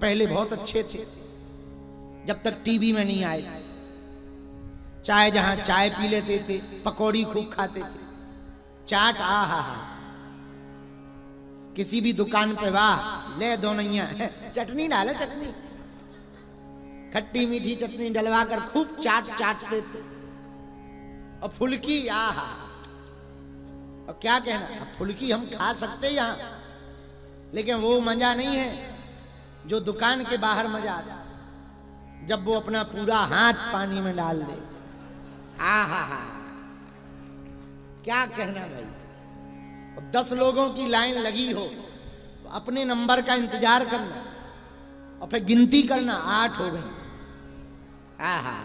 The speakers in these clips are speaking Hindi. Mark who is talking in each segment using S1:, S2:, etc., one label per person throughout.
S1: पहले बहुत अच्छे थे, जब तक टीवी में नहीं आए। चाय जहां चाय पी लेते थे, पकौड़ी खूब खाते थे, चाट आ हा हा। किसी भी दुकान पे वाह ले दो नैया चटनी डालो, चटनी खट्टी मीठी चटनी डलवा कर खूब चाटते थे। और फुल्की आ हा, और क्या कहना, अब फुल्की हम खा सकते यहां, लेकिन वो मजा नहीं है जो दुकान के बाहर मजा आता, जब वो अपना पूरा हाथ पानी में डाल दे। आ हा हा, क्या कहना भाई। 10 लोगों की लाइन लगी हो तो अपने नंबर का इंतजार करना और फिर गिनती करना, 8 हो गई। आहा,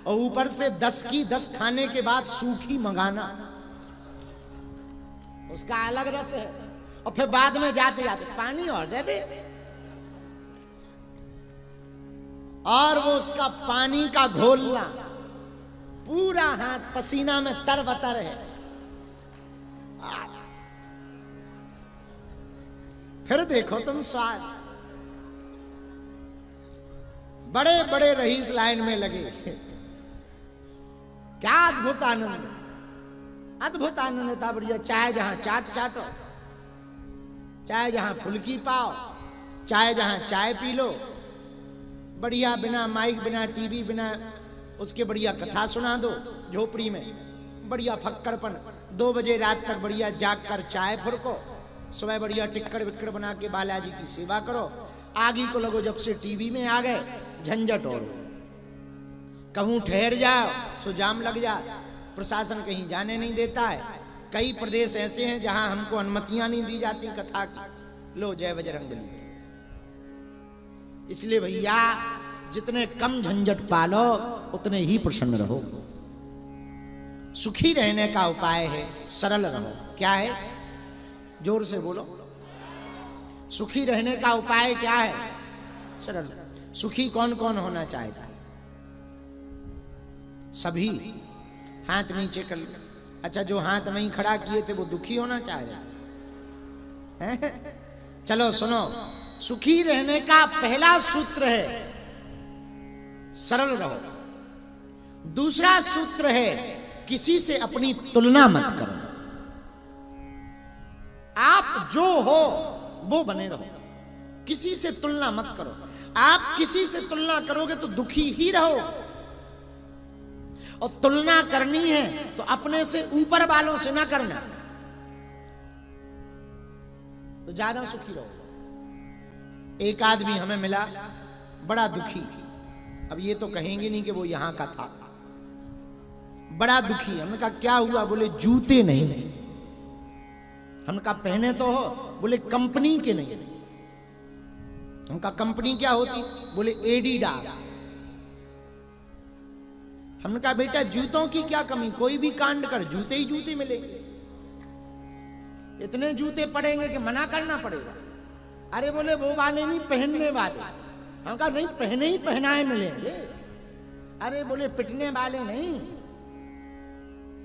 S1: और ऊपर से 10 की 10 खाने के बाद सूखी मंगाना, उसका अलग रस है। और फिर बाद में जाते जाते पानी और दे दे, और वो उसका पानी का घोलना, पूरा हाथ पसीना में तरबतर है। फिर देखो तुम स्वाद। बड़े बड़े रईस लाइन में लगे, क्या अद्भुत आनंद, अद्भुत आनंद था। बढ़िया चाय जहां चाटो, चाय जहां फुल्की पाओ, चाय जहां चाय पी लो, बढ़िया बिना माइक बिना टीवी बिना उसके बढ़िया कथा सुना दो झोपड़ी में, बढ़िया फक्कड़पन। 2 बजे रात तक बढ़िया जाग कर चाय फुरको, सुबह बढ़िया टिक्कड़ विक्कड़ बना के बालाजी की सेवा करो। आगे को लगो, जब से टीवी में आ गए झंझट और कहूं ठहर जाओ सो जाम लग जा, प्रशासन कहीं जाने नहीं देता है। कई प्रदेश ऐसे हैं जहां हमको अनुमतियां नहीं दी जाती कथा की। लो जय बजरंगबली। इसलिए भैया जितने कम झंझट पालो उतने ही प्रसन्न रहो। सुखी रहने का उपाय है सरल रहो। क्या है, जोर से बोलो। सुखी रहने का उपाय क्या है, सरल। सुखी कौन कौन होना चाहता है? सभी। हाथ नीचे कर लो। अच्छा, जो हाथ नहीं खड़ा किए थे वो दुखी होना चाह रहे हैं? चलो सुनो, सुखी रहने का पहला सूत्र है सरल रहो। दूसरा सूत्र है किसी से अपनी तुलना मत करो। आप जो हो वो बने रहो, किसी से तुलना मत करो। आप किसी से तुलना करोगे तो दुखी ही रहो। और तुलना करनी है तो अपने से ऊपर वालों से ना करना, तो ज्यादा सुखी रहो। एक आदमी हमें मिला बड़ा दुखी, अब ये तो कहेंगे नहीं कि वो यहां का था, बड़ा दुखी। हमने कहा क्या हुआ? बोले जूते नहीं। हमने कहा पहने तो हो? बोले कंपनी के नहीं। हमने कहा कंपनी क्या होती? बोले एडिडास। हमने कहा बेटा जूतों की क्या कमी, कोई भी कांड कर जूते ही जूते मिलेंगे। इतने जूते पड़ेंगे कि मना करना पड़ेगा। अरे बोले वो वाले नहीं, पहनने वाले। हम कहा नहीं, पहने ही पहनाए मिलेंगे। अरे बोले पिटने वाले नहीं।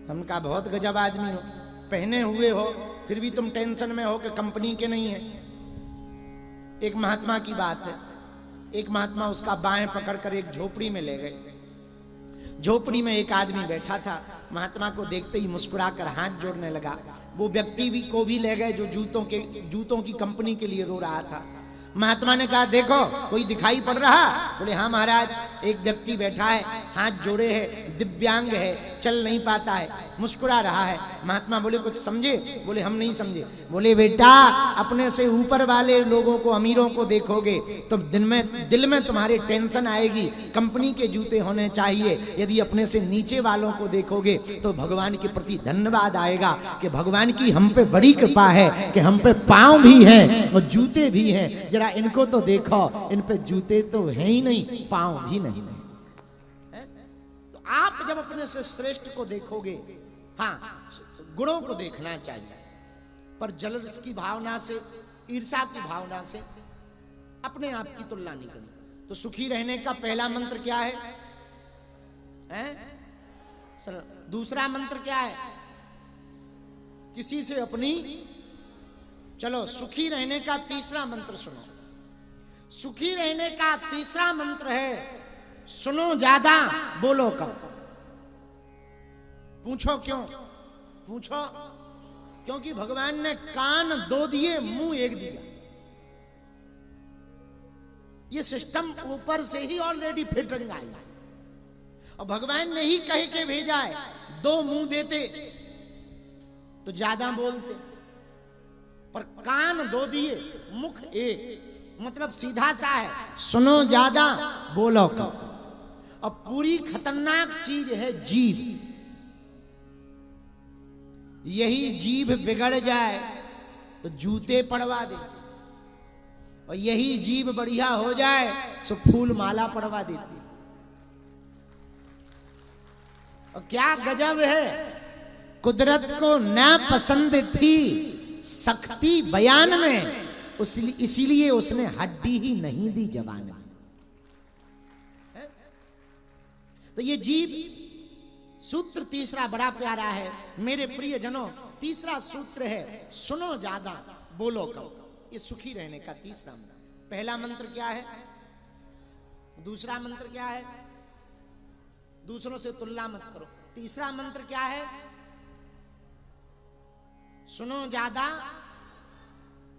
S1: हम कहा बहुत गजब आदमी हो, पहने हुए हो फिर भी तुम टेंशन में हो कि कंपनी के नहीं है। एक महात्मा की बात है, एक महात्मा उसका बाएं पकड़कर एक झोपड़ी में ले गए। झोपड़ी में एक आदमी बैठा था, महात्मा को देखते ही मुस्कुराकर हाथ जोड़ने लगा। वो व्यक्ति भी को भी ले गए जो जूतों की कंपनी के लिए रो रहा था। महात्मा ने कहा देखो कोई दिखाई पड़ रहा? बोले हाँ महाराज, एक व्यक्ति बैठा है, हाथ जोड़े है, दिव्यांग है, चल नहीं पाता है, मुस्कुरा रहा है। महात्मा बोले कुछ समझे? बोले हम नहीं समझे। बोले बेटा अपने से ऊपर वाले लोगों को, अमीरों को देखोगे तो दिल में तुम्हारे टेंशन आएगी, कंपनी के जूते होने चाहिए। यदि अपने से नीचे वालों को देखोगे तो भगवान के प्रति धन्यवाद आएगा कि भगवान की हम पे बड़ी कृपा है कि हम पे पांव भी हैं और जूते भी हैं। जरा इनको तो देखो, इन पे जूते तो है ही नहीं, पांव भी नहीं है। तो आप जब अपने से श्रेष्ठ को देखोगे, हाँ गुणों को देखना चाहिए, पर जलरस की भावना से, ईर्ष्या की भावना से अपने आप की तुलना नहीं करनी। तो सुखी रहने का पहला मंत्र क्या है? दूसरा मंत्र क्या है? किसी से अपनी। चलो सुखी रहने का तीसरा मंत्र सुनो। सुखी रहने का तीसरा मंत्र है, सुनो ज्यादा बोलो कम। पूछो क्यों? पूछो क्योंकि भगवान ने कान 2 दिए, मुंह 1 दिया। ये सिस्टम ऊपर से ही ऑलरेडी फिट रंगा है, और भगवान ने ही कह के भेजा है। 2 मुंह देते तो ज्यादा बोलते, पर कान 2 दिए, मुख 1, मतलब सीधा सा है, सुनो ज्यादा बोलो कम। और पूरी खतरनाक चीज है जीभ। यही जीभ बिगड़ जाए तो जूते पड़वा दे, और यही जीभ बढ़िया हो जाए तो फूल माला पड़वा देती। और क्या गजब है, कुदरत को ना पसंद थी सख्ती बयान में, इसीलिए उसने हड्डी ही नहीं दी जबान में। तो ये जीव सूत्र तीसरा बड़ा प्यारा है मेरे प्रिय जनों। तीसरा सूत्र है, सुनो ज्यादा बोलो कम। ये सुखी रहने का तीसरा मंत्र। पहला मंत्र क्या है? दूसरा मंत्र क्या है? दूसरों से तुलना मत करो। तीसरा मंत्र क्या है? सुनो ज्यादा।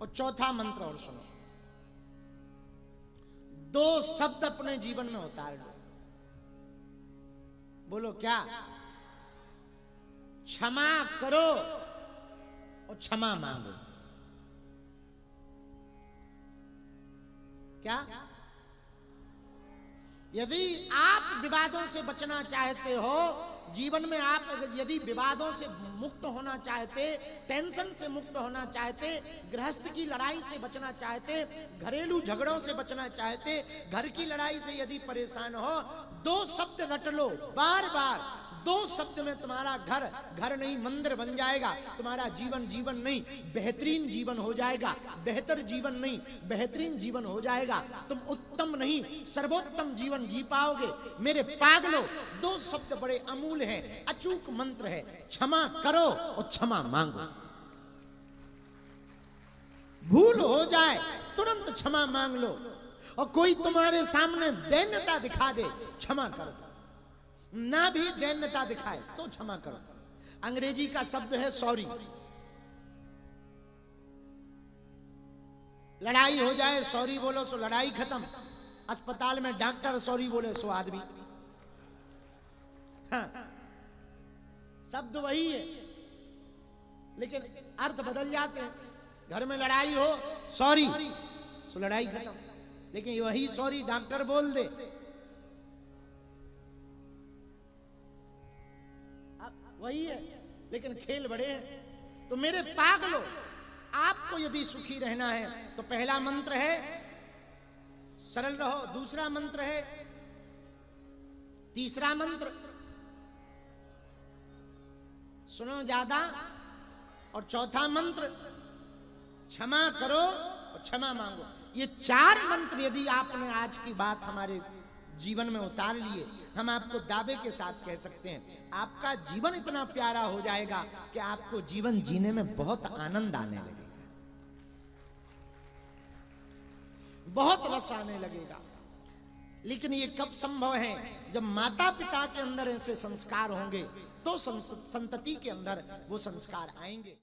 S1: और चौथा मंत्र और सुनो। 2 शब्द अपने जीवन में उतार लो। बोलो क्या? क्षमा करो और क्षमा मांगो। क्या? यदि आप विवादों से बचना चाहते हो, जीवन में आप यदि विवादों से मुक्त होना चाहते, टेंशन से मुक्त होना चाहते, गृहस्थ की लड़ाई से बचना चाहते, घरेलू झगड़ों से बचना चाहते, घर की लड़ाई से यदि परेशान हो, 2 शब्द रट लो बार बार। 2 शब्द में तुम्हारा घर घर नहीं मंदिर बन जाएगा। तुम्हारा जीवन जीवन नहीं बेहतरीन जीवन हो जाएगा। बेहतर जीवन नहीं बेहतरीन जीवन हो जाएगा। तुम उत्तम नहीं सर्वोत्तम जीवन जी पाओगे। मेरे पागलों, 2 शब्द बड़े अमूल्य हैं, अचूक मंत्र है। क्षमा करो और क्षमा मांगो। भूल हो जाए तुरंत क्षमा मांग लो। और कोई तुम्हारे सामने दैन्यता दिखा दे, क्षमा करो। ना भी दैन्यता दिखाए तो क्षमा करो। अंग्रेजी का शब्द है सॉरी। लड़ाई हो जाए सॉरी बोलो सो लड़ाई खत्म। अस्पताल में डॉक्टर सॉरी बोले सो आदमी। हाँ, शब्द वही है लेकिन अर्थ बदल जाते हैं। घर में लड़ाई हो सॉरी सो लड़ाई खत्म, लेकिन वही सॉरी डॉक्टर बोल दे, वही है, लेकिन खेल बड़े हैं। तो मेरे पागलों, आपको यदि सुखी रहना है तो पहला मंत्र है सरल रहो। दूसरा मंत्र है, तीसरा मंत्र सुनो ज्यादा, और चौथा मंत्र क्षमा करो और क्षमा मांगो। ये 4 मंत्र यदि आपने आज की बात हमारे जीवन में उतार लिए, हम आपको दावे के साथ कह सकते हैं आपका जीवन इतना प्यारा हो जाएगा कि आपको जीवन जीने में बहुत आनंद आने लगेगा, बहुत रस आने लगेगा। लेकिन ये कब संभव है? जब माता पिता के अंदर ऐसे संस्कार होंगे तो संतति के अंदर वो संस्कार आएंगे।